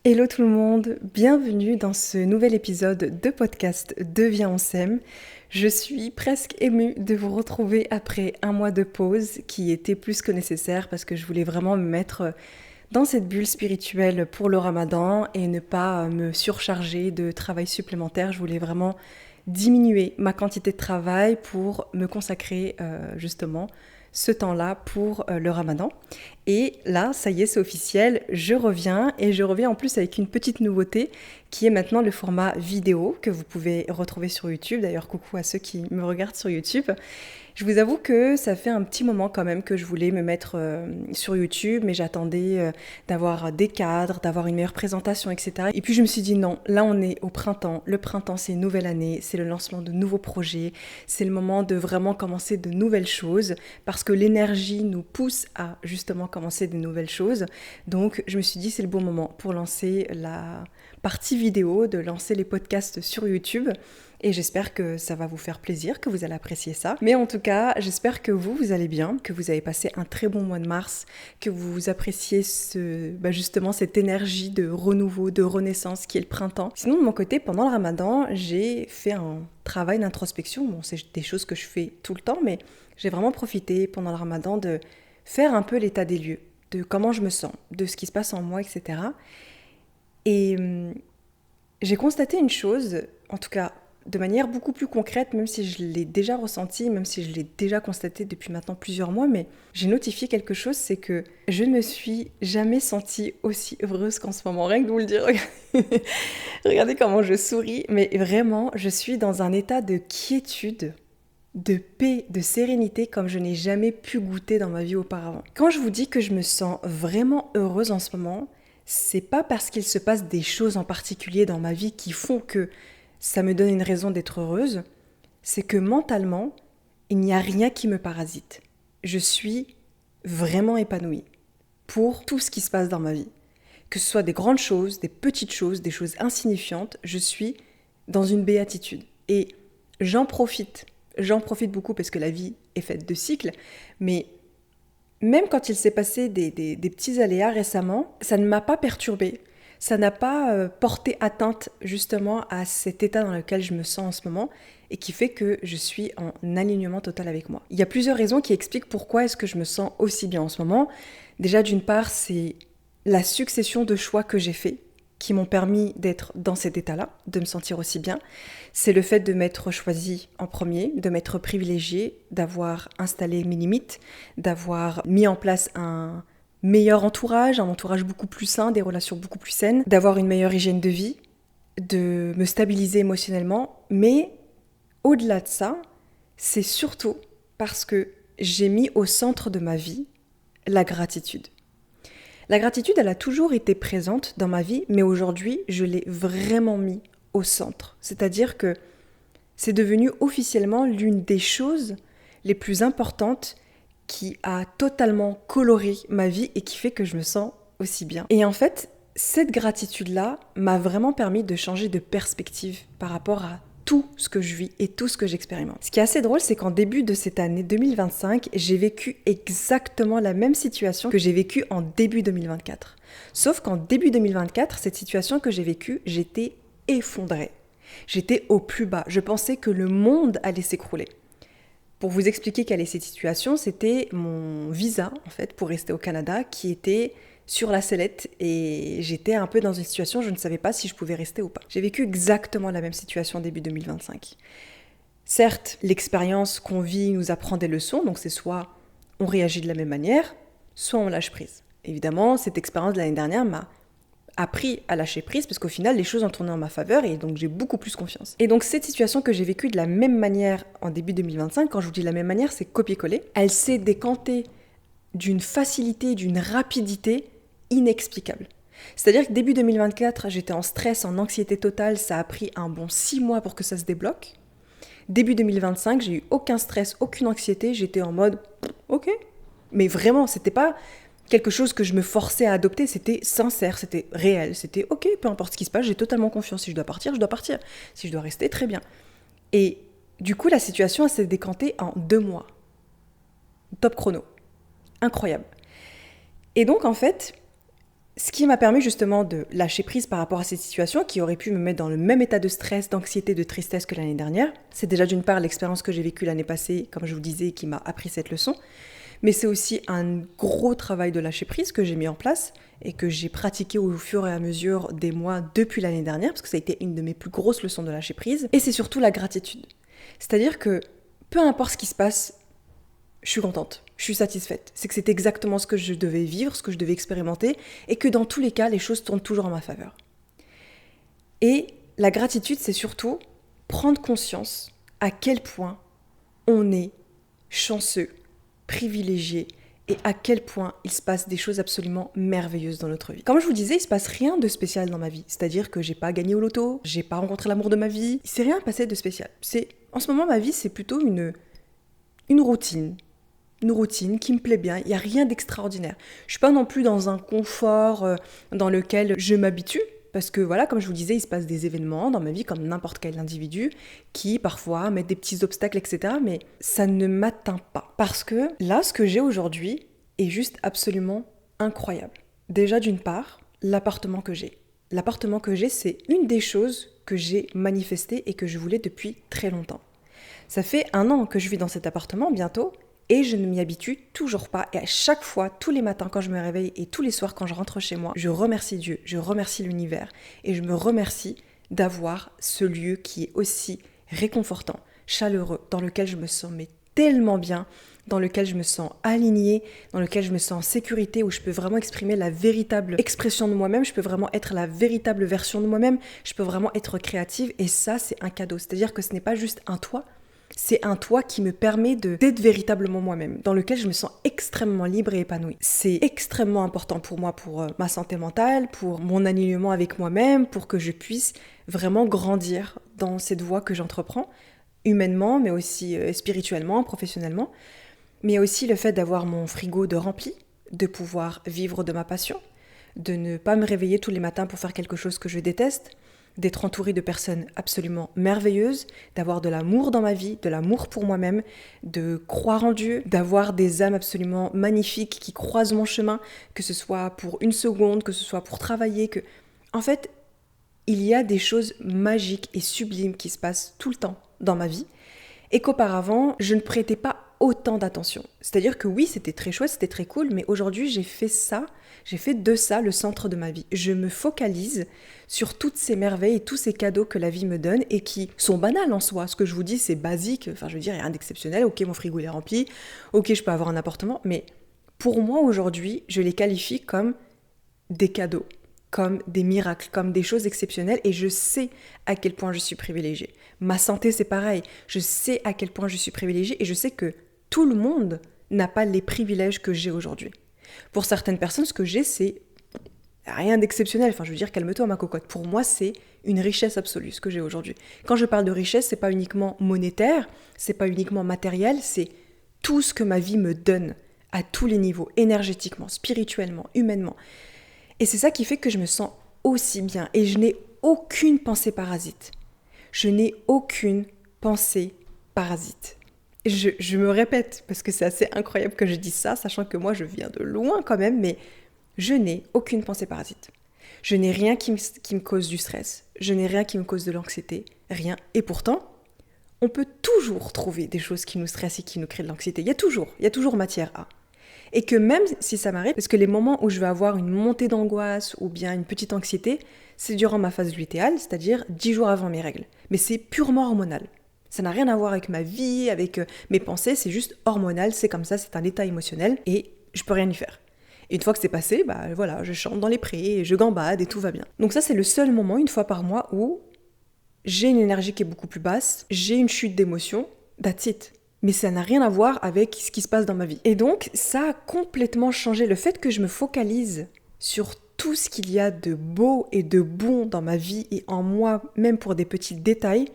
Hello tout le monde, bienvenue dans ce nouvel épisode de podcast Deviens on s'aime. Je suis presque émue de vous retrouver après un mois de pause qui était plus que nécessaire parce que je voulais vraiment me mettre dans cette bulle spirituelle pour le Ramadan et ne pas me surcharger de travail supplémentaire. Je voulais vraiment diminuer ma quantité de travail pour me consacrer justement ce temps-là pour le Ramadan. Et là, ça y est, c'est officiel, je reviens et je reviens en plus avec une petite nouveauté qui est maintenant le format vidéo que vous pouvez retrouver sur YouTube. D'ailleurs, coucou à ceux qui me regardent sur YouTube. Je vous avoue que ça fait un petit moment quand même que je voulais me mettre sur YouTube, mais j'attendais d'avoir des cadres, d'avoir une meilleure présentation, etc. Et puis je me suis dit non, là on est au printemps. Le printemps, c'est une nouvelle année, c'est le lancement de nouveaux projets, c'est le moment de vraiment commencer de nouvelles choses, parce que l'énergie nous pousse à justement commencer de nouvelles choses. Donc je me suis dit c'est le bon moment pour lancer la partie vidéo, de lancer les podcasts sur YouTube. Et j'espère que ça va vous faire plaisir, que vous allez apprécier ça. Mais en tout cas, j'espère que vous allez bien, que vous avez passé un très bon mois de mars, que vous appréciez justement cette énergie de renouveau, de renaissance qui est le printemps. Sinon, de mon côté, pendant le Ramadan, j'ai fait un travail d'introspection. Bon, c'est des choses que je fais tout le temps, mais j'ai vraiment profité pendant le Ramadan de faire un peu l'état des lieux, de comment je me sens, de ce qui se passe en moi, etc. Et j'ai constaté une chose, en tout cas de manière beaucoup plus concrète, même si je l'ai déjà ressenti, même si je l'ai déjà constaté depuis maintenant plusieurs mois, mais j'ai notifié quelque chose, c'est que je ne me suis jamais sentie aussi heureuse qu'en ce moment. Rien que de vous le dire, regardez comment je souris, mais vraiment, je suis dans un état de quiétude, de paix, de sérénité comme je n'ai jamais pu goûter dans ma vie auparavant. Quand je vous dis que je me sens vraiment heureuse en ce moment, c'est pas parce qu'il se passe des choses en particulier dans ma vie qui font que ça me donne une raison d'être heureuse, c'est que mentalement, il n'y a rien qui me parasite. Je suis vraiment épanouie pour tout ce qui se passe dans ma vie. Que ce soit des grandes choses, des petites choses, des choses insignifiantes, je suis dans une béatitude. Et j'en profite beaucoup parce que la vie est faite de cycles, mais même quand il s'est passé des petits aléas récemment, ça ne m'a pas perturbée. Ça n'a pas porté atteinte justement à cet état dans lequel je me sens en ce moment et qui fait que je suis en alignement total avec moi. Il y a plusieurs raisons qui expliquent pourquoi est-ce que je me sens aussi bien en ce moment. Déjà, d'une part, c'est la succession de choix que j'ai faits qui m'ont permis d'être dans cet état-là, de me sentir aussi bien. C'est le fait de m'être choisi en premier, de m'être privilégié, d'avoir installé mes limites, d'avoir mis en place un meilleur entourage, un entourage beaucoup plus sain, des relations beaucoup plus saines, d'avoir une meilleure hygiène de vie, de me stabiliser émotionnellement. Mais au-delà de ça, c'est surtout parce que j'ai mis au centre de ma vie la gratitude. La gratitude, elle a toujours été présente dans ma vie, mais aujourd'hui, je l'ai vraiment mis au centre. C'est-à-dire que c'est devenu officiellement l'une des choses les plus importantes qui a totalement coloré ma vie et qui fait que je me sens aussi bien. Et en fait, cette gratitude-là m'a vraiment permis de changer de perspective par rapport à tout ce que je vis et tout ce que j'expérimente. Ce qui est assez drôle, c'est qu'en début de cette année 2025, j'ai vécu exactement la même situation que j'ai vécue en début 2024. Sauf qu'en début 2024, cette situation que j'ai vécue, j'étais effondrée. J'étais au plus bas. Je pensais que le monde allait s'écrouler. Pour vous expliquer quelle est cette situation, c'était mon visa, en fait, pour rester au Canada, qui était sur la sellette et j'étais un peu dans une situation où je ne savais pas si je pouvais rester ou pas. J'ai vécu exactement la même situation début 2025. Certes, l'expérience qu'on vit nous apprend des leçons, donc c'est soit on réagit de la même manière, soit on lâche prise. Évidemment, cette expérience de l'année dernière m'a appris à lâcher prise parce qu'au final, les choses ont tourné en ma faveur et donc j'ai beaucoup plus confiance. Et donc cette situation que j'ai vécue de la même manière en début 2025, quand je vous dis de la même manière, c'est copier-coller, elle s'est décantée d'une facilité, d'une rapidité inexplicable. C'est-à-dire que début 2024, j'étais en stress, en anxiété totale, ça a pris un bon 6 mois pour que ça se débloque. Début 2025, j'ai eu aucun stress, aucune anxiété, j'étais en mode ok. Mais vraiment, c'était pas quelque chose que je me forçais à adopter, c'était sincère, c'était réel, c'était ok, peu importe ce qui se passe, j'ai totalement confiance. Si je dois partir, je dois partir. Si je dois rester, très bien. Et du coup, la situation elle s'est décantée en 2 mois. Top chrono. Incroyable. Et donc, en fait, Ce qui m'a permis justement de lâcher prise par rapport à cette situation qui aurait pu me mettre dans le même état de stress, d'anxiété, de tristesse que l'année dernière. C'est déjà d'une part l'expérience que j'ai vécue l'année passée, comme je vous disais, qui m'a appris cette leçon. Mais c'est aussi un gros travail de lâcher prise que j'ai mis en place et que j'ai pratiqué au fur et à mesure des mois depuis l'année dernière, parce que ça a été une de mes plus grosses leçons de lâcher prise. Et c'est surtout la gratitude. C'est-à-dire que peu importe ce qui se passe, je suis contente, je suis satisfaite. C'est que c'est exactement ce que je devais vivre, ce que je devais expérimenter, et que dans tous les cas, les choses tournent toujours en ma faveur. Et la gratitude, c'est surtout prendre conscience à quel point on est chanceux, privilégié, et à quel point il se passe des choses absolument merveilleuses dans notre vie. Comme je vous disais, il se passe rien de spécial dans ma vie. C'est-à-dire que j'ai pas gagné au loto, j'ai pas rencontré l'amour de ma vie, il s'est rien passé de spécial. En ce moment, ma vie, c'est plutôt une routine. Une routine qui me plaît bien, il n'y a rien d'extraordinaire. Je suis pas non plus dans un confort dans lequel je m'habitue, parce que voilà, comme je vous disais, il se passe des événements dans ma vie comme n'importe quel individu qui parfois mettent des petits obstacles, etc. Mais ça ne m'atteint pas. Parce que là, ce que j'ai aujourd'hui est juste absolument incroyable. Déjà d'une part, l'appartement que j'ai. L'appartement que j'ai, c'est une des choses que j'ai manifestées et que je voulais depuis très longtemps. Ça fait 1 an que je vis dans cet appartement bientôt, et je ne m'y habitue toujours pas. Et à chaque fois, tous les matins quand je me réveille et tous les soirs quand je rentre chez moi, je remercie Dieu, je remercie l'univers et je me remercie d'avoir ce lieu qui est aussi réconfortant, chaleureux, dans lequel je me sens tellement bien, dans lequel je me sens alignée, dans lequel je me sens en sécurité, où je peux vraiment exprimer la véritable expression de moi-même, je peux vraiment être la véritable version de moi-même, je peux vraiment être créative et ça, c'est un cadeau. C'est-à-dire que ce n'est pas juste un toit, c'est un toit qui me permet d'être véritablement moi-même, dans lequel je me sens extrêmement libre et épanouie. C'est extrêmement important pour moi, pour ma santé mentale, pour mon alignement avec moi-même, pour que je puisse vraiment grandir dans cette voie que j'entreprends, humainement, mais aussi spirituellement, professionnellement. Mais il y a aussi le fait d'avoir mon frigo de rempli, de pouvoir vivre de ma passion, de ne pas me réveiller tous les matins pour faire quelque chose que je déteste, d'être entourée de personnes absolument merveilleuses, d'avoir de l'amour dans ma vie, de l'amour pour moi-même, de croire en Dieu, d'avoir des âmes absolument magnifiques qui croisent mon chemin, que ce soit pour 1 seconde, que ce soit pour travailler, que... En fait, il y a des choses magiques et sublimes qui se passent tout le temps dans ma vie et qu'auparavant, je ne prêtais pas autant d'attention. C'est-à-dire que oui, c'était très chouette, c'était très cool, mais aujourd'hui, j'ai fait de ça le centre de ma vie. Je me focalise sur toutes ces merveilles et tous ces cadeaux que la vie me donne et qui sont banals en soi. Ce que je vous dis, c'est basique, enfin je veux dire, il n'y a rien d'exceptionnel. Ok, mon frigo il est rempli, ok, je peux avoir un appartement, mais pour moi aujourd'hui, je les qualifie comme des cadeaux, comme des miracles, comme des choses exceptionnelles et je sais à quel point je suis privilégiée. Ma santé, c'est pareil. Je sais à quel point je suis privilégiée et je sais que tout le monde n'a pas les privilèges que j'ai aujourd'hui. Pour certaines personnes, ce que j'ai, c'est rien d'exceptionnel. Enfin, je veux dire, calme-toi ma cocotte. Pour moi, c'est une richesse absolue, ce que j'ai aujourd'hui. Quand je parle de richesse, c'est pas uniquement monétaire, c'est pas uniquement matériel, c'est tout ce que ma vie me donne à tous les niveaux, énergétiquement, spirituellement, humainement. Et c'est ça qui fait que je me sens aussi bien. Et je n'ai aucune pensée parasite. Je n'ai aucune pensée parasite. Je me répète, parce que c'est assez incroyable que je dise ça, sachant que moi je viens de loin quand même, mais je n'ai aucune pensée parasite. Je n'ai rien qui me cause du stress, je n'ai rien qui me cause de l'anxiété, rien. Et pourtant, on peut toujours trouver des choses qui nous stressent et qui nous créent de l'anxiété. Il y a toujours matière à. Et que même si ça m'arrive, parce que les moments où je vais avoir une montée d'angoisse ou bien une petite anxiété, c'est durant ma phase lutéale, c'est-à-dire 10 jours avant mes règles. Mais c'est purement hormonal. Ça n'a rien à voir avec ma vie, avec mes pensées, c'est juste hormonal, c'est comme ça, c'est un état émotionnel et je peux rien y faire. Et une fois que c'est passé, voilà, je chante dans les prés, je gambade et tout va bien. Donc ça, c'est le seul moment, une fois par mois, où j'ai une énergie qui est beaucoup plus basse, j'ai une chute d'émotion, that's it. Mais ça n'a rien à voir avec ce qui se passe dans ma vie. Et donc, ça a complètement changé. Le fait que je me focalise sur tout ce qu'il y a de beau et de bon dans ma vie et en moi, même pour des petits détails,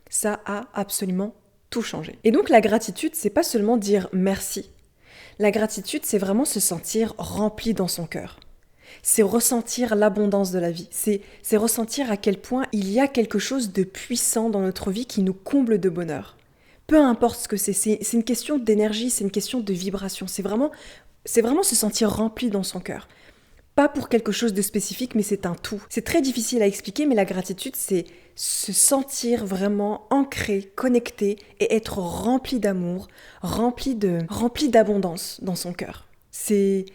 ça a absolument tout changé. Et donc, la gratitude, c'est pas seulement dire merci. La gratitude, c'est vraiment se sentir rempli dans son cœur. C'est ressentir l'abondance de la vie. C'est ressentir à quel point il y a quelque chose de puissant dans notre vie qui nous comble de bonheur. Peu importe ce que c'est une question d'énergie, c'est une question de vibration. C'est vraiment se sentir rempli dans son cœur. Pas pour quelque chose de spécifique, mais c'est un tout. C'est très difficile à expliquer, mais la gratitude, c'est se sentir vraiment ancré, connecté et être rempli d'amour, rempli d'abondance dans son cœur. C'est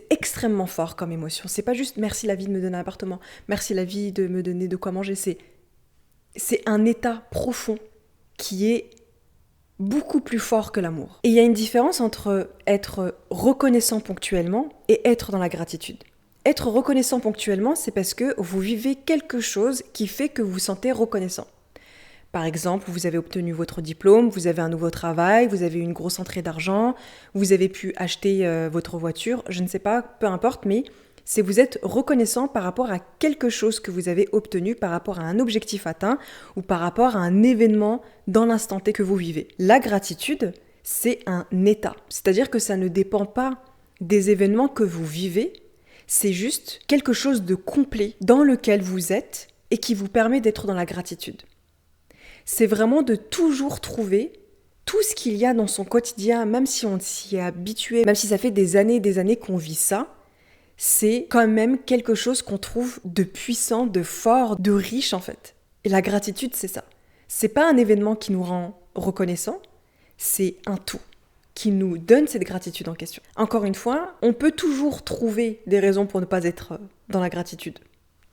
extrêmement fort comme émotion. C'est pas juste merci la vie de me donner un appartement, merci la vie de me donner de quoi manger. C'est un état profond qui est beaucoup plus fort que l'amour. Et il y a une différence entre être reconnaissant ponctuellement et être dans la gratitude. Être reconnaissant ponctuellement, c'est parce que vous vivez quelque chose qui fait que vous vous sentez reconnaissant. Par exemple, vous avez obtenu votre diplôme, vous avez un nouveau travail, vous avez une grosse entrée d'argent, vous avez pu acheter votre voiture, je ne sais pas, peu importe, mais c'est vous êtes reconnaissant par rapport à quelque chose que vous avez obtenu, par rapport à un objectif atteint ou par rapport à un événement dans l'instant T que vous vivez. La gratitude, c'est un état, c'est-à-dire que ça ne dépend pas des événements que vous vivez, c'est juste quelque chose de complet dans lequel vous êtes et qui vous permet d'être dans la gratitude. C'est vraiment de toujours trouver tout ce qu'il y a dans son quotidien, même si on s'y est habitué, même si ça fait des années qu'on vit ça, c'est quand même quelque chose qu'on trouve de puissant, de fort, de riche en fait. Et la gratitude, c'est ça. C'est pas un événement qui nous rend reconnaissants, c'est un tout qui nous donne cette gratitude en question. Encore une fois, on peut toujours trouver des raisons pour ne pas être dans la gratitude.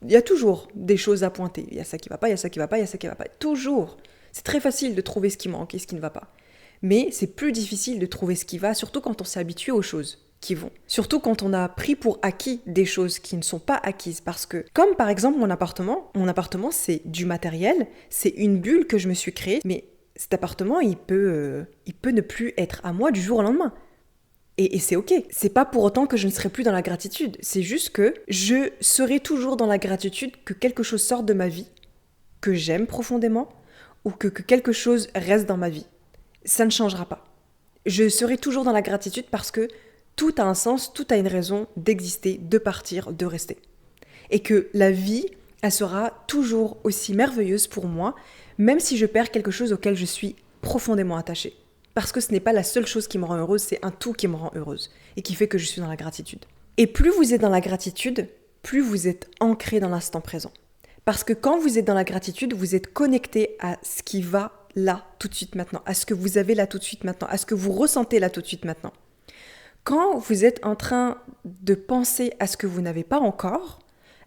Il y a toujours des choses à pointer. Il y a ça qui va pas, il y a ça qui va pas, il y a ça qui va pas. Toujours. C'est très facile de trouver ce qui manque et ce qui ne va pas. Mais c'est plus difficile de trouver ce qui va, surtout quand on s'est habitué aux choses qui vont. Surtout quand on a pris pour acquis des choses qui ne sont pas acquises. Parce que, comme par exemple mon appartement c'est du matériel, c'est une bulle que je me suis créée, mais cet appartement, il peut ne plus être à moi du jour au lendemain. Et c'est ok. C'est pas pour autant que je ne serai plus dans la gratitude. C'est juste que je serai toujours dans la gratitude que quelque chose sorte de ma vie, que j'aime profondément, ou que quelque chose reste dans ma vie. Ça ne changera pas. Je serai toujours dans la gratitude parce que tout a un sens, tout a une raison d'exister, de partir, de rester. Et que la vie, elle sera toujours aussi merveilleuse pour moi, même si je perds quelque chose auquel je suis profondément attachée. Parce que ce n'est pas la seule chose qui me rend heureuse, c'est un tout qui me rend heureuse et qui fait que je suis dans la gratitude. Et plus vous êtes dans la gratitude, plus vous êtes ancré dans l'instant présent. Parce que quand vous êtes dans la gratitude, vous êtes connecté à ce qui va là, tout de suite maintenant, à ce que vous avez là tout de suite maintenant, à ce que vous ressentez là tout de suite maintenant. Quand vous êtes en train de penser à ce que vous n'avez pas encore,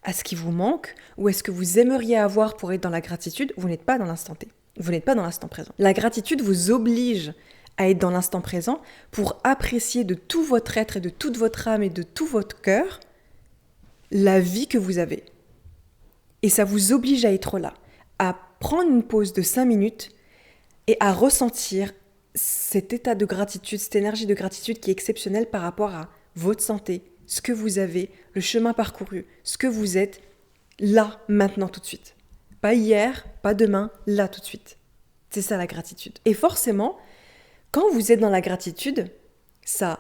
à ce qui vous manque, ou à ce que vous aimeriez avoir pour être dans la gratitude, vous n'êtes pas dans l'instant T. Vous n'êtes pas dans l'instant présent. La gratitude vous oblige à être dans l'instant présent pour apprécier de tout votre être et de toute votre âme et de tout votre cœur la vie que vous avez. Et ça vous oblige à être là, à prendre une pause de 5 minutes et à ressentir cet état de gratitude, cette énergie de gratitude qui est exceptionnelle par rapport à votre santé, ce que vous avez, le chemin parcouru, ce que vous êtes, là, maintenant, tout de suite. Pas hier, pas demain, là, tout de suite. C'est ça la gratitude. Et forcément, quand vous êtes dans la gratitude, ça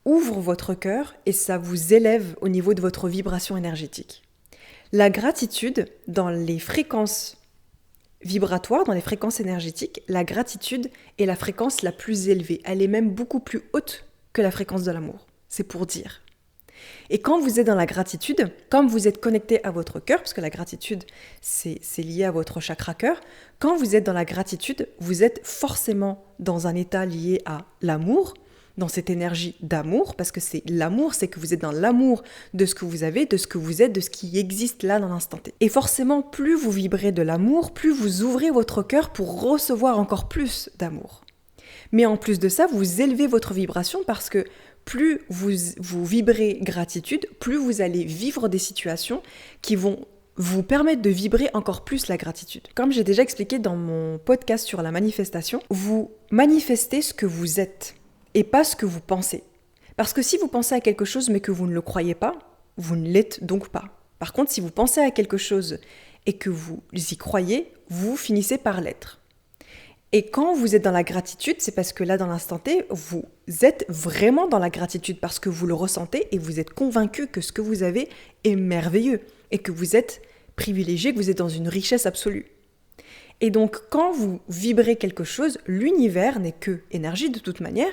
ouvre votre cœur et ça vous élève au niveau de votre vibration énergétique. La gratitude, dans les fréquences vibratoires, dans les fréquences énergétiques, la gratitude est la fréquence la plus élevée. Elle est même beaucoup plus haute que la fréquence de l'amour. C'est pour dire. Et quand vous êtes dans la gratitude, quand vous êtes connecté à votre cœur, parce que la gratitude, c'est lié à votre chakra cœur, quand vous êtes dans la gratitude, vous êtes forcément dans un état lié à l'amour, dans cette énergie d'amour, parce que c'est l'amour, c'est que vous êtes dans l'amour de ce que vous avez, de ce que vous êtes, de ce qui existe là dans l'instant T. Et forcément, plus vous vibrez de l'amour, plus vous ouvrez votre cœur pour recevoir encore plus d'amour. Mais en plus de ça, vous élevez votre vibration parce que plus vous vibrez gratitude, plus vous allez vivre des situations qui vont vous permettre de vibrer encore plus la gratitude. Comme j'ai déjà expliqué dans mon podcast sur la manifestation, vous manifestez ce que vous êtes et pas ce que vous pensez. Parce que si vous pensez à quelque chose mais que vous ne le croyez pas, vous ne l'êtes donc pas. Par contre, si vous pensez à quelque chose et que vous y croyez, vous finissez par l'être. Et quand vous êtes dans la gratitude, c'est parce que là, dans l'instant T, vous êtes vraiment dans la gratitude parce que vous le ressentez et vous êtes convaincu que ce que vous avez est merveilleux et que vous êtes privilégié, que vous êtes dans une richesse absolue. Et donc, quand vous vibrez quelque chose, l'univers n'est que énergie de toute manière.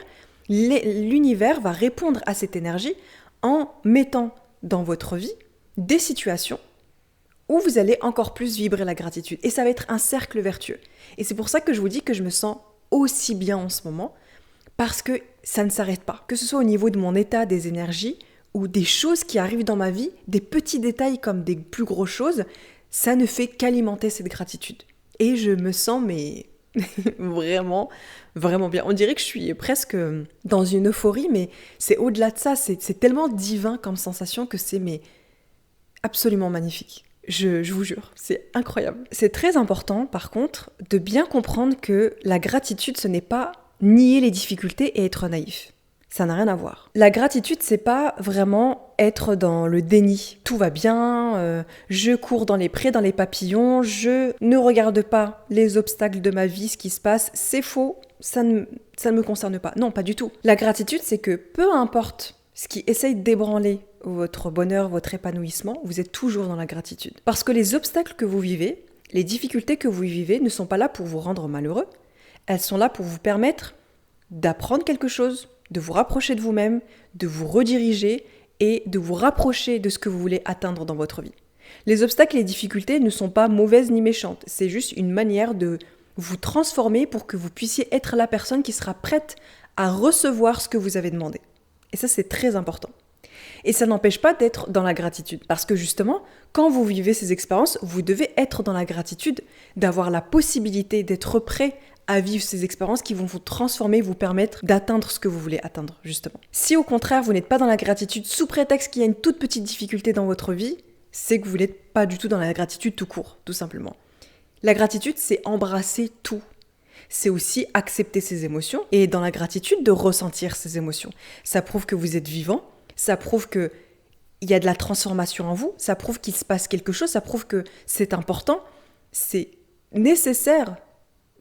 L'univers va répondre à cette énergie en mettant dans votre vie des situations où vous allez encore plus vibrer la gratitude. Et ça va être un cercle vertueux. Et c'est pour ça que je vous dis que je me sens aussi bien en ce moment, parce que ça ne s'arrête pas. Que ce soit au niveau de mon état, des énergies, ou des choses qui arrivent dans ma vie, des petits détails comme des plus grosses choses, ça ne fait qu'alimenter cette gratitude. Et je me sens, mais vraiment, vraiment bien. On dirait que je suis presque dans une euphorie, mais c'est au-delà de ça. C'est tellement divin comme sensation que c'est absolument magnifique. Je vous jure, c'est incroyable. C'est très important, par contre, de bien comprendre que la gratitude, ce n'est pas nier les difficultés et être naïf. Ça n'a rien à voir. La gratitude, c'est pas vraiment être dans le déni. Tout va bien, je cours dans les prés, dans les papillons, je ne regarde pas les obstacles de ma vie, ce qui se passe. C'est faux, ça ne me concerne pas. Non, pas du tout. La gratitude, c'est que peu importe ce qui essaye d'ébranler votre bonheur, votre épanouissement, vous êtes toujours dans la gratitude. Parce que les obstacles que vous vivez, les difficultés que vous vivez ne sont pas là pour vous rendre malheureux. Elles sont là pour vous permettre d'apprendre quelque chose, de vous rapprocher de vous-même, de vous rediriger et de vous rapprocher de ce que vous voulez atteindre dans votre vie. Les obstacles et les difficultés ne sont pas mauvaises ni méchantes, c'est juste une manière de vous transformer pour que vous puissiez être la personne qui sera prête à recevoir ce que vous avez demandé. Et ça, c'est très important. Et ça n'empêche pas d'être dans la gratitude, parce que justement, quand vous vivez ces expériences, vous devez être dans la gratitude, d'avoir la possibilité d'être prêt à vivre ces expériences qui vont vous transformer, vous permettre d'atteindre ce que vous voulez atteindre, justement. Si au contraire, vous n'êtes pas dans la gratitude sous prétexte qu'il y a une toute petite difficulté dans votre vie, c'est que vous n'êtes pas du tout dans la gratitude tout court, tout simplement. La gratitude, c'est embrasser tout. C'est aussi accepter ses émotions et dans la gratitude de ressentir ses émotions. Ça prouve que vous êtes vivant, ça prouve qu'il y a de la transformation en vous, ça prouve qu'il se passe quelque chose, ça prouve que c'est important, c'est nécessaire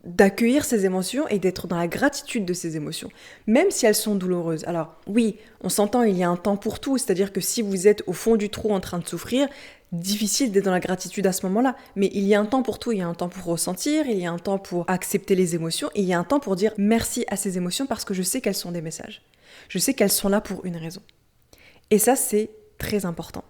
d'accueillir ces émotions et d'être dans la gratitude de ces émotions, même si elles sont douloureuses. Alors oui, on s'entend, il y a un temps pour tout, c'est-à-dire que si vous êtes au fond du trou en train de souffrir, difficile d'être dans la gratitude à ce moment-là, mais il y a un temps pour tout, il y a un temps pour ressentir, il y a un temps pour accepter les émotions, et il y a un temps pour dire merci à ces émotions parce que je sais qu'elles sont des messages. Je sais qu'elles sont là pour une raison. Et ça, c'est très important.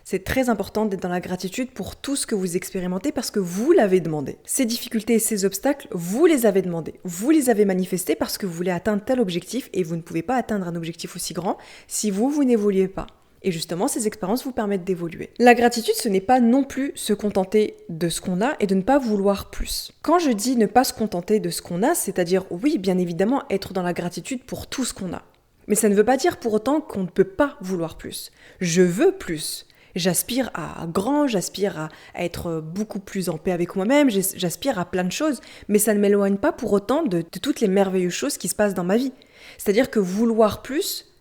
C'est très important d'être dans la gratitude pour tout ce que vous expérimentez parce que vous l'avez demandé. Ces difficultés et ces obstacles, vous les avez demandés. Vous les avez manifestés parce que vous voulez atteindre tel objectif et vous ne pouvez pas atteindre un objectif aussi grand si vous n'évoluez pas. Et justement, ces expériences vous permettent d'évoluer. La gratitude, ce n'est pas non plus se contenter de ce qu'on a et de ne pas vouloir plus. Quand je dis ne pas se contenter de ce qu'on a, c'est-à-dire, oui, bien évidemment, être dans la gratitude pour tout ce qu'on a. Mais ça ne veut pas dire pour autant qu'on ne peut pas vouloir plus. Je veux plus. J'aspire à grand, j'aspire à être beaucoup plus en paix avec moi-même, j'aspire à plein de choses, mais ça ne m'éloigne pas pour autant de toutes les merveilleuses choses qui se passent dans ma vie. C'est-à-dire que vouloir plus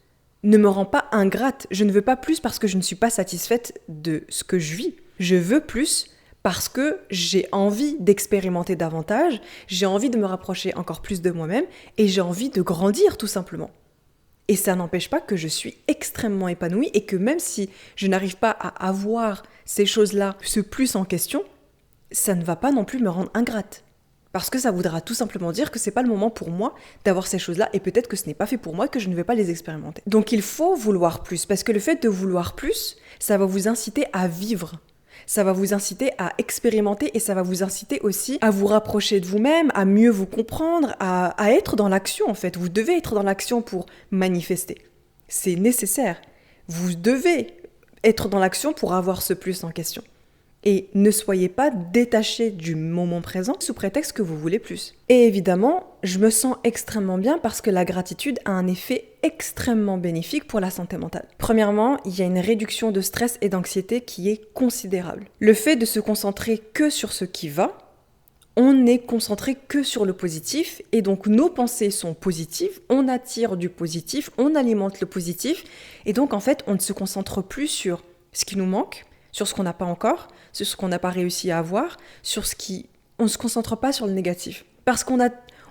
ne me rend pas ingrate. Je ne veux pas plus parce que je ne suis pas satisfaite de ce que je vis. Je veux plus parce que j'ai envie d'expérimenter davantage, j'ai envie de me rapprocher encore plus de moi-même et j'ai envie de grandir tout simplement. Et ça n'empêche pas que je suis extrêmement épanouie et que même si je n'arrive pas à avoir ces choses-là, ce plus en question, ça ne va pas non plus me rendre ingrate. Parce que ça voudra tout simplement dire que c'est pas le moment pour moi d'avoir ces choses-là et peut-être que ce n'est pas fait pour moi et que je ne vais pas les expérimenter. Donc il faut vouloir plus parce que le fait de vouloir plus, ça va vous inciter à vivre. Ça va vous inciter à expérimenter et ça va vous inciter aussi à vous rapprocher de vous-même, à mieux vous comprendre, à être dans l'action en fait. Vous devez être dans l'action pour manifester. C'est nécessaire. Vous devez être dans l'action pour avoir ce plus en question. Et ne soyez pas détachés du moment présent sous prétexte que vous voulez plus. Et évidemment, je me sens extrêmement bien parce que la gratitude a un effet extrêmement bénéfique pour la santé mentale. Premièrement, il y a une réduction de stress et d'anxiété qui est considérable. Le fait de se concentrer que sur ce qui va, on n'est concentré que sur le positif et donc nos pensées sont positives, on attire du positif, on alimente le positif et donc en fait on ne se concentre plus sur ce qui nous manque, sur ce qu'on n'a pas encore, sur ce qu'on n'a pas réussi à avoir, on ne se concentre pas sur le négatif. Parce qu'on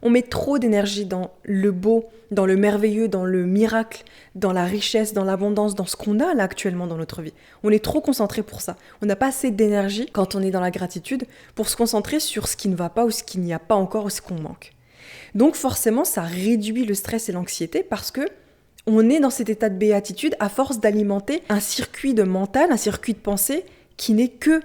met trop d'énergie dans le beau, dans le merveilleux, dans le miracle, dans la richesse, dans l'abondance, dans ce qu'on a là actuellement dans notre vie. On est trop concentré pour ça. On n'a pas assez d'énergie quand on est dans la gratitude pour se concentrer sur ce qui ne va pas ou ce qu'il n'y a pas encore ou ce qu'on manque. Donc forcément, ça réduit le stress et l'anxiété parce que On est dans cet état de béatitude à force d'alimenter un circuit de mental, un circuit de pensée qui n'est que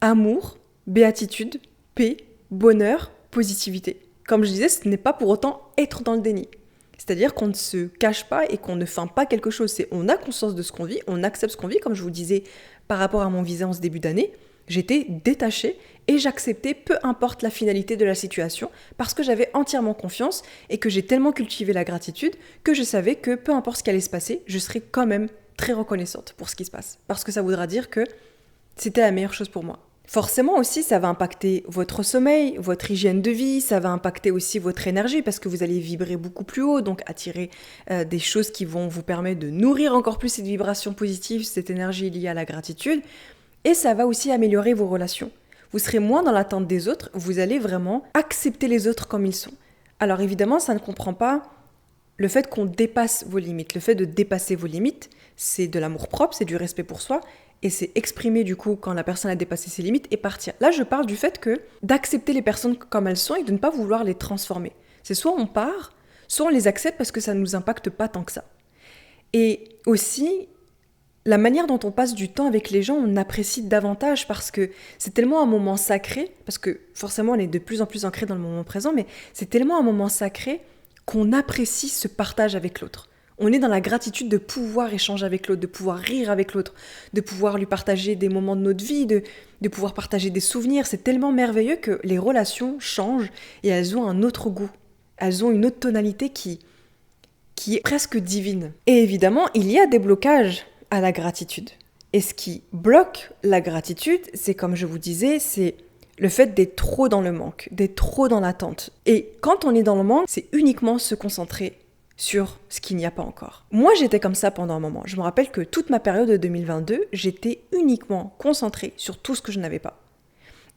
amour, béatitude, paix, bonheur, positivité. Comme je disais, ce n'est pas pour autant être dans le déni. C'est-à-dire qu'on ne se cache pas et qu'on ne feint pas quelque chose. C'est on a conscience de ce qu'on vit, on accepte ce qu'on vit. Comme je vous disais par rapport à mon visa en ce début d'année, j'étais détachée et j'acceptais peu importe la finalité de la situation parce que j'avais entièrement confiance et que j'ai tellement cultivé la gratitude que je savais que peu importe ce qui allait se passer, je serais quand même très reconnaissante pour ce qui se passe. Parce que ça voudra dire que c'était la meilleure chose pour moi. Forcément aussi, ça va impacter votre sommeil, votre hygiène de vie, ça va impacter aussi votre énergie parce que vous allez vibrer beaucoup plus haut, donc attirer des choses qui vont vous permettre de nourrir encore plus cette vibration positive, cette énergie liée à la gratitude. Et ça va aussi améliorer vos relations. Vous serez moins dans l'attente des autres, vous allez vraiment accepter les autres comme ils sont. Alors évidemment, ça ne comprend pas le fait qu'on dépasse vos limites. Le fait de dépasser vos limites, c'est de l'amour-propre, c'est du respect pour soi, et c'est exprimer du coup quand la personne a dépassé ses limites et partir. Là, je parle du fait que d'accepter les personnes comme elles sont et de ne pas vouloir les transformer. C'est soit on part, soit on les accepte parce que ça ne nous impacte pas tant que ça. Et aussi, la manière dont on passe du temps avec les gens, on apprécie davantage parce que c'est tellement un moment sacré, parce que forcément on est de plus en plus ancré dans le moment présent, mais c'est tellement un moment sacré qu'on apprécie ce partage avec l'autre. On est dans la gratitude de pouvoir échanger avec l'autre, de pouvoir rire avec l'autre, de pouvoir lui partager des moments de notre vie, de pouvoir partager des souvenirs. C'est tellement merveilleux que les relations changent et elles ont un autre goût. Elles ont une autre tonalité qui est presque divine. Et évidemment, il y a des blocages à la gratitude. Et ce qui bloque la gratitude, c'est comme je vous disais, c'est le fait d'être trop dans le manque, d'être trop dans l'attente. Et quand on est dans le manque, c'est uniquement se concentrer sur ce qu'il n'y a pas encore. Moi, j'étais comme ça pendant un moment. Je me rappelle que toute ma période de 2022, j'étais uniquement concentrée sur tout ce que je n'avais pas.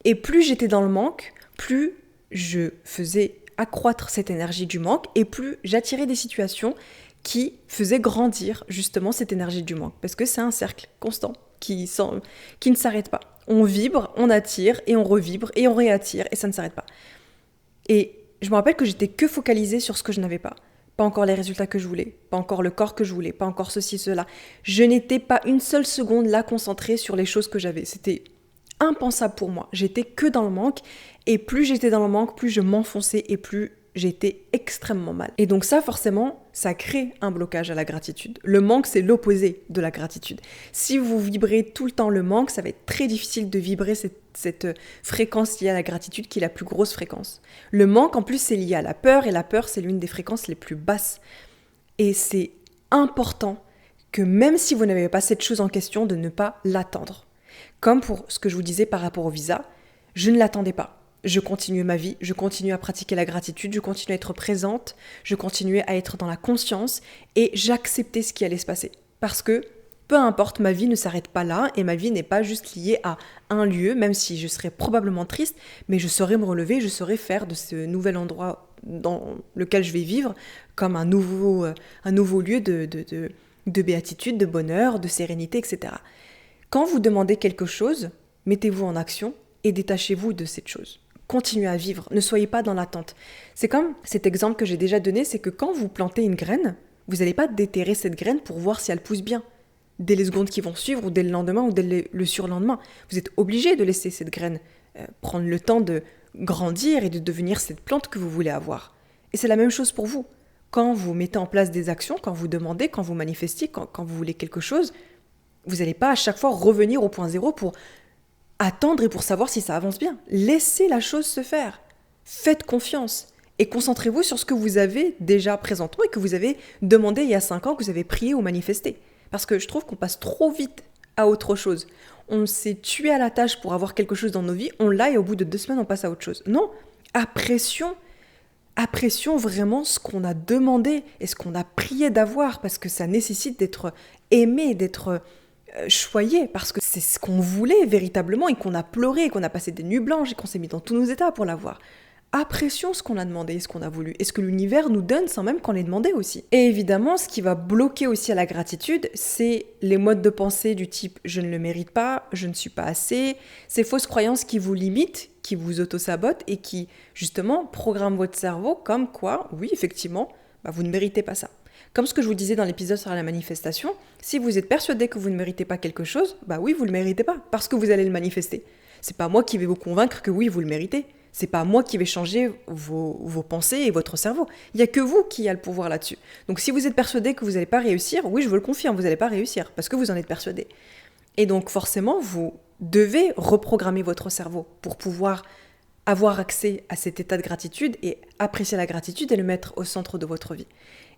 Et plus j'étais dans le manque, plus je faisais accroître cette énergie du manque et plus j'attirais des situations qui faisaient grandir justement cette énergie du manque. Parce que c'est un cercle constant qui ne s'arrête pas. On vibre, on attire et on revibre et on réattire et ça ne s'arrête pas. Et je me rappelle que j'étais que focalisée sur ce que je n'avais pas. Pas encore les résultats que je voulais, pas encore le corps que je voulais, pas encore ceci, cela. Je n'étais pas une seule seconde là concentrée sur les choses que j'avais. C'était impensable pour moi. J'étais que dans le manque et plus j'étais dans le manque, plus je m'enfonçais et plus j'étais extrêmement mal. Et donc ça, forcément, ça crée un blocage à la gratitude. Le manque, c'est l'opposé de la gratitude. Si vous vibrez tout le temps le manque, ça va être très difficile de vibrer cette fréquence liée à la gratitude qui est la plus grosse fréquence. Le manque, en plus, c'est lié à la peur et la peur, c'est l'une des fréquences les plus basses. Et c'est important que même si vous n'avez pas cette chose en question, de ne pas l'attendre. Comme pour ce que je vous disais par rapport au visa, je ne l'attendais pas. Je continuais ma vie, je continuais à pratiquer la gratitude, je continuais à être présente, je continuais à être dans la conscience et j'acceptais ce qui allait se passer. Parce que peu importe, ma vie ne s'arrête pas là et ma vie n'est pas juste liée à un lieu, même si je serais probablement triste, mais je saurais me relever, je saurais faire de ce nouvel endroit dans lequel je vais vivre comme un nouveau lieu de béatitude, de bonheur, de sérénité, etc. Quand vous demandez quelque chose, mettez-vous en action et détachez-vous de cette chose. Continuez à vivre, ne soyez pas dans l'attente. C'est comme cet exemple que j'ai déjà donné, c'est que quand vous plantez une graine, vous n'allez pas déterrer cette graine pour voir si elle pousse bien, dès les secondes qui vont suivre, ou dès le lendemain, ou dès le surlendemain. Vous êtes obligé de laisser cette graine prendre le temps de grandir et de devenir cette plante que vous voulez avoir. Et c'est la même chose pour vous. Quand vous mettez en place des actions, quand vous demandez, quand vous manifestez, quand vous voulez quelque chose, vous n'allez pas à chaque fois revenir au point zéro pour attendre et pour savoir si ça avance bien. Laissez la chose se faire. Faites confiance et concentrez-vous sur ce que vous avez déjà présentement et que vous avez demandé il y a 5 ans, que vous avez prié ou manifesté. Parce que je trouve qu'on passe trop vite à autre chose. On s'est tué à la tâche pour avoir quelque chose dans nos vies, on l'a et au bout de 2 semaines, on passe à autre chose. Non, apprécions vraiment ce qu'on a demandé et ce qu'on a prié d'avoir parce que ça nécessite d'être aimé, d'être choyé parce que c'est ce qu'on voulait véritablement et qu'on a pleuré, et qu'on a passé des nuits blanches et qu'on s'est mis dans tous nos états pour l'avoir. Apprécions ce qu'on a demandé et ce qu'on a voulu et ce que l'univers nous donne sans même qu'on l'ait demandé aussi. Et évidemment, ce qui va bloquer aussi à la gratitude, c'est les modes de pensée du type « je ne le mérite pas »,« je ne suis pas assez », ces fausses croyances qui vous limitent, qui vous auto-sabotent et qui, justement, programment votre cerveau comme quoi, oui, effectivement, vous ne méritez pas ça. Comme ce que je vous disais dans l'épisode sur la manifestation, si vous êtes persuadé que vous ne méritez pas quelque chose, bah oui, vous le méritez pas, parce que vous allez le manifester. C'est pas moi qui vais vous convaincre que oui, vous le méritez. C'est pas moi qui vais changer vos pensées et votre cerveau. Il y a que vous qui a le pouvoir là-dessus. Donc si vous êtes persuadé que vous n'allez pas réussir, oui, je vous le confirme, vous n'allez pas réussir, parce que vous en êtes persuadé. Et donc forcément, vous devez reprogrammer votre cerveau pour pouvoir avoir accès à cet état de gratitude et apprécier la gratitude et le mettre au centre de votre vie.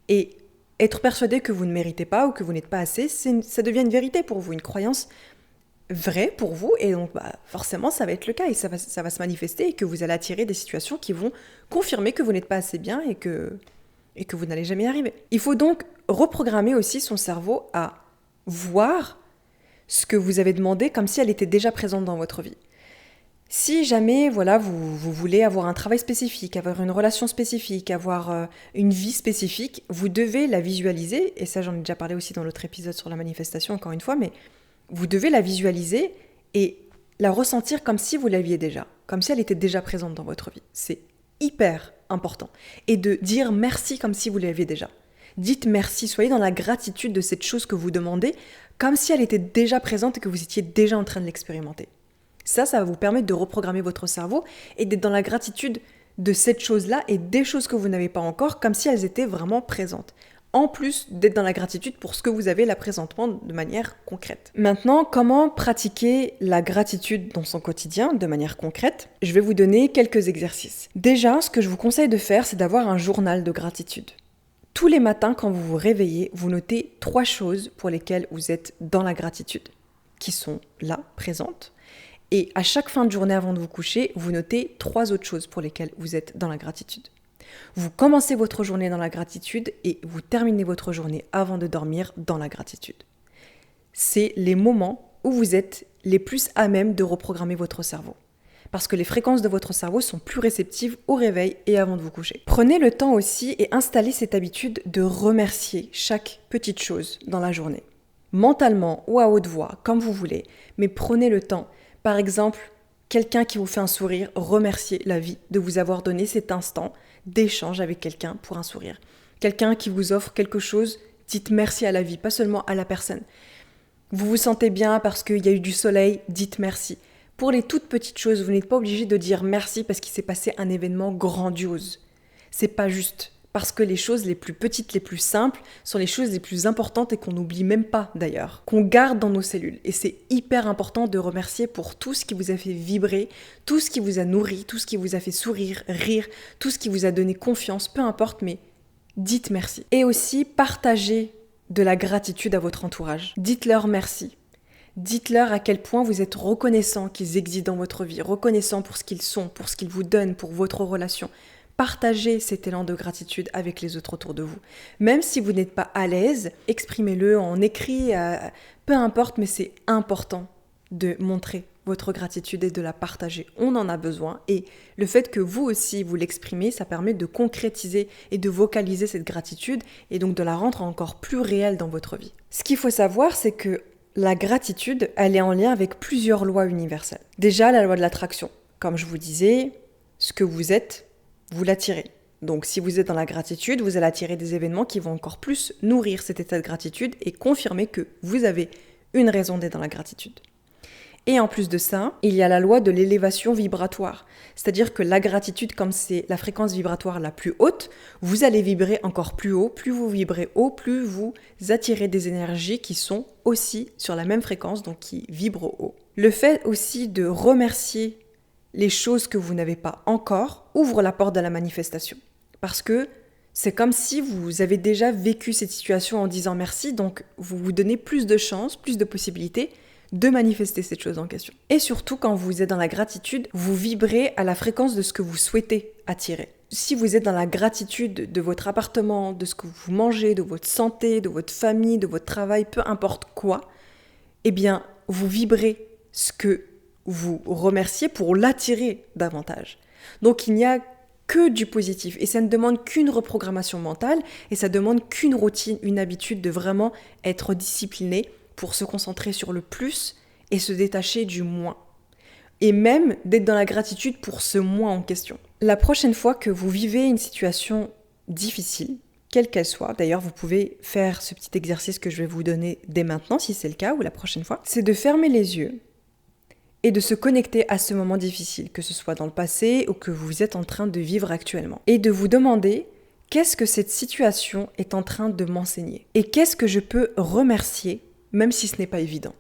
Et être persuadé que vous ne méritez pas ou que vous n'êtes pas assez, ça devient une vérité pour vous, une croyance vraie pour vous, et donc forcément ça va être le cas et ça va se manifester et que vous allez attirer des situations qui vont confirmer que vous n'êtes pas assez bien et que vous n'allez jamais y arriver. Il faut donc reprogrammer aussi son cerveau à voir ce que vous avez demandé comme si elle était déjà présente dans votre vie. Si jamais vous voulez avoir un travail spécifique, avoir une relation spécifique, avoir une vie spécifique, vous devez la visualiser, et ça j'en ai déjà parlé aussi dans l'autre épisode sur la manifestation encore une fois, mais vous devez la visualiser et la ressentir comme si vous l'aviez déjà, comme si elle était déjà présente dans votre vie. C'est hyper important. Et de dire merci comme si vous l'aviez déjà. Dites merci, soyez dans la gratitude de cette chose que vous demandez, comme si elle était déjà présente et que vous étiez déjà en train de l'expérimenter. Ça va vous permettre de reprogrammer votre cerveau et d'être dans la gratitude de cette chose-là et des choses que vous n'avez pas encore, comme si elles étaient vraiment présentes. En plus d'être dans la gratitude pour ce que vous avez là présentement de manière concrète. Maintenant, comment pratiquer la gratitude dans son quotidien de manière concrète ? Je vais vous donner quelques exercices. Déjà, ce que je vous conseille de faire, c'est d'avoir un journal de gratitude. Tous les matins, quand vous vous réveillez, vous notez 3 choses pour lesquelles vous êtes dans la gratitude, qui sont là, présentes. Et à chaque fin de journée avant de vous coucher, vous notez 3 autres choses pour lesquelles vous êtes dans la gratitude. Vous commencez votre journée dans la gratitude et vous terminez votre journée avant de dormir dans la gratitude. C'est les moments où vous êtes les plus à même de reprogrammer votre cerveau. Parce que les fréquences de votre cerveau sont plus réceptives au réveil et avant de vous coucher. Prenez le temps aussi et installez cette habitude de remercier chaque petite chose dans la journée. Mentalement ou à haute voix, comme vous voulez, mais prenez le temps. Par exemple, quelqu'un qui vous fait un sourire, remerciez la vie de vous avoir donné cet instant d'échange avec quelqu'un pour un sourire. Quelqu'un qui vous offre quelque chose, dites merci à la vie, pas seulement à la personne. Vous vous sentez bien parce qu'il y a eu du soleil, dites merci. Pour les toutes petites choses, vous n'êtes pas obligé de dire merci parce qu'il s'est passé un événement grandiose. C'est pas juste. Parce que les choses les plus petites, les plus simples, sont les choses les plus importantes et qu'on n'oublie même pas d'ailleurs, qu'on garde dans nos cellules. Et c'est hyper important de remercier pour tout ce qui vous a fait vibrer, tout ce qui vous a nourri, tout ce qui vous a fait sourire, rire, tout ce qui vous a donné confiance, peu importe, mais dites merci. Et aussi, partagez de la gratitude à votre entourage. Dites-leur merci. Dites-leur à quel point vous êtes reconnaissant qu'ils existent dans votre vie, reconnaissant pour ce qu'ils sont, pour ce qu'ils vous donnent, pour votre relation. Partagez cet élan de gratitude avec les autres autour de vous. Même si vous n'êtes pas à l'aise, exprimez-le en écrit, peu importe, mais c'est important de montrer votre gratitude et de la partager. On en a besoin et le fait que vous aussi vous l'exprimez, ça permet de concrétiser et de vocaliser cette gratitude et donc de la rendre encore plus réelle dans votre vie. Ce qu'il faut savoir, c'est que la gratitude, elle est en lien avec plusieurs lois universelles. Déjà, la loi de l'attraction. Comme je vous disais, ce que vous êtes, vous l'attirez. Donc si vous êtes dans la gratitude, vous allez attirer des événements qui vont encore plus nourrir cet état de gratitude et confirmer que vous avez une raison d'être dans la gratitude. Et en plus de ça, il y a la loi de l'élévation vibratoire. C'est-à-dire que la gratitude, comme c'est la fréquence vibratoire la plus haute, vous allez vibrer encore plus haut. Plus vous vibrez haut, plus vous attirez des énergies qui sont aussi sur la même fréquence, donc qui vibrent haut. Le fait aussi de remercier les choses que vous n'avez pas encore ouvre la porte de la manifestation. Parce que c'est comme si vous avez déjà vécu cette situation en disant merci, donc vous vous donnez plus de chances, plus de possibilités de manifester cette chose en question. Et surtout, quand vous êtes dans la gratitude, vous vibrez à la fréquence de ce que vous souhaitez attirer. Si vous êtes dans la gratitude de votre appartement, de ce que vous mangez, de votre santé, de votre famille, de votre travail, peu importe quoi, eh bien, vous vibrez ce que vous remerciez pour l'attirer davantage. Donc il n'y a que du positif et ça ne demande qu'une reprogrammation mentale et ça demande qu'une routine, une habitude de vraiment être discipliné pour se concentrer sur le plus et se détacher du moins. Et même d'être dans la gratitude pour ce moins en question. La prochaine fois que vous vivez une situation difficile, quelle qu'elle soit. D'ailleurs, vous pouvez faire ce petit exercice que je vais vous donner dès maintenant, si c'est le cas, ou la prochaine fois. C'est de fermer les yeux et de se connecter à ce moment difficile, que ce soit dans le passé ou que vous êtes en train de vivre actuellement. Et de vous demander qu'est-ce que cette situation est en train de m'enseigner et qu'est-ce que je peux remercier, même si ce n'est pas évident.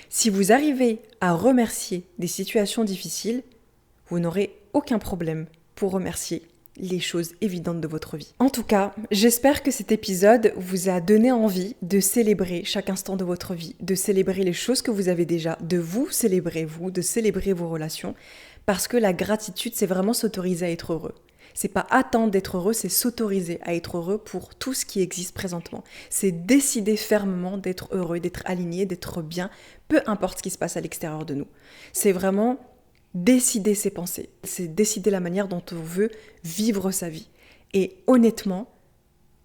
Si vous arrivez à remercier des situations difficiles, vous n'aurez aucun problème pour remercier les choses évidentes de votre vie. En tout cas, j'espère que cet épisode vous a donné envie de célébrer chaque instant de votre vie, de célébrer les choses que vous avez déjà, de vous célébrer vous, de célébrer vos relations, parce que la gratitude, c'est vraiment s'autoriser à être heureux. C'est pas attendre d'être heureux, c'est s'autoriser à être heureux pour tout ce qui existe présentement. C'est décider fermement d'être heureux, d'être aligné, d'être bien, peu importe ce qui se passe à l'extérieur de nous. C'est vraiment décider ses pensées. C'est décider la manière dont on veut vivre sa vie. Et honnêtement,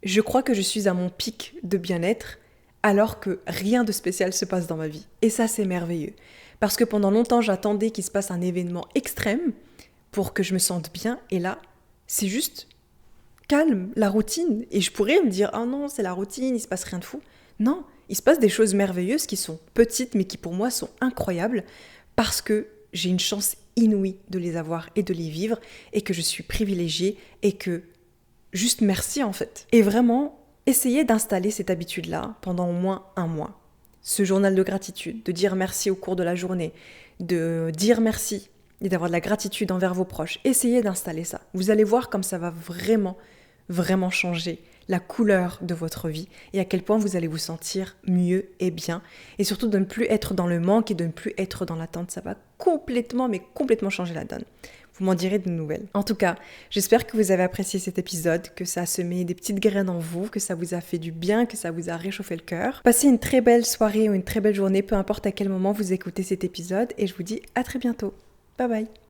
je crois que je suis à mon pic de bien-être alors que rien de spécial se passe dans ma vie. Et ça, c'est merveilleux. Parce que pendant longtemps, j'attendais qu'il se passe un événement extrême pour que je me sente bien. Et là, c'est juste calme, la routine. Et je pourrais me dire, oh non, c'est la routine, il se passe rien de fou. Non, il se passe des choses merveilleuses qui sont petites, mais qui pour moi sont incroyables parce que j'ai une chance inouïe de les avoir et de les vivre et que je suis privilégiée et que juste merci en fait. Et vraiment, essayez d'installer cette habitude-là pendant au moins un mois. Ce journal de gratitude, de dire merci au cours de la journée, de dire merci et d'avoir de la gratitude envers vos proches. Essayez d'installer ça. Vous allez voir comme ça va vraiment, vraiment changer la couleur de votre vie et à quel point vous allez vous sentir mieux et bien. Et surtout de ne plus être dans le manque et de ne plus être dans l'attente. Ça va complètement, mais complètement changer la donne. Vous m'en direz de nouvelles. En tout cas, j'espère que vous avez apprécié cet épisode, que ça a semé des petites graines en vous, que ça vous a fait du bien, que ça vous a réchauffé le cœur. Passez une très belle soirée ou une très belle journée, peu importe à quel moment vous écoutez cet épisode. Et je vous dis à très bientôt. Bye bye.